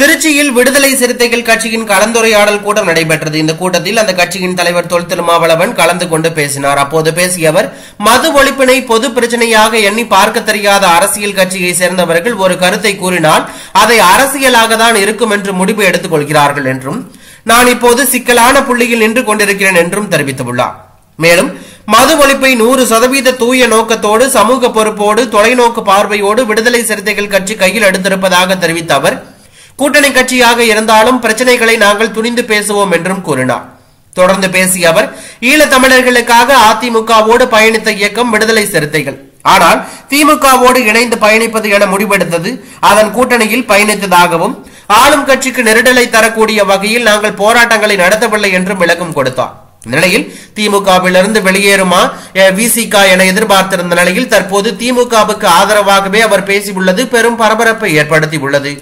திருச்சியில் விடுதலை சிறுத்தைகள் கட்சியின் கலந்துரையாடல் கூட்டம் நடைபெற்றது. இந்த கூட்டத்தில் அந்த கட்சியின் தலைவர் தொல் திருமாவளவன் கலந்து கொண்டு பேசினார். அப்போது பேசிய அவர், மது ஒழிப்பினை பொது பிரச்சனையாக எண்ணி பார்க்க தெரியாத அரசியல் கட்சியை சேர்ந்தவர்கள் ஒரு கருத்தை கூறினால் அதை அரசியலாக தான் இருக்கும் என்று முடிவு எடுத்துக் கொள்கிறார்கள் என்றும், நான் இப்போது சிக்கலான புள்ளியில் நின்று கொண்டிருக்கிறேன் என்றும் தெரிவித்துள்ளார். மேலும் மது ஒழிப்பை 100% தூய நோக்கத்தோடு, சமூக பொறுப்போடு, தொலைநோக்கு பார்வையோடு விடுதலை சிறுத்தைகள் கட்சி கையில் எடுத்திருப்பதாக தெரிவித்த அவர், கூட்டணி கட்சியாக இருந்தாலும் பிரச்சனைகளை நாங்கள் துணிந்து பேசுவோம் என்றும் கூறினார். தொடர்ந்து பேசிய அவர், ஈழத் தமிழர்களுக்காக அதிமுகவோடு பயணித்த இயக்கம் விடுதலை சிறுத்தைகள். ஆனால் திமுகவோடு இணைந்து பயணிப்பது என முடிவெடுத்தது. அதன் கூட்டணியில் பயணித்ததாகவும், ஆளும் கட்சிக்கு நெருடலை தரக்கூடிய வகையில் நாங்கள் போராட்டங்களை நடத்தவில்லை என்றும் விளக்கம் கொடுத்தார். இந்த நிலையில் திமுகவிலிருந்து வெளியேறுமா விசிக என எதிர்பார்த்திருந்த நிலையில் தற்போது திமுகவுக்கு ஆதரவாகவே அவர் பேசியுள்ளது பெரும் பரபரப்பை ஏற்படுத்தியுள்ளது.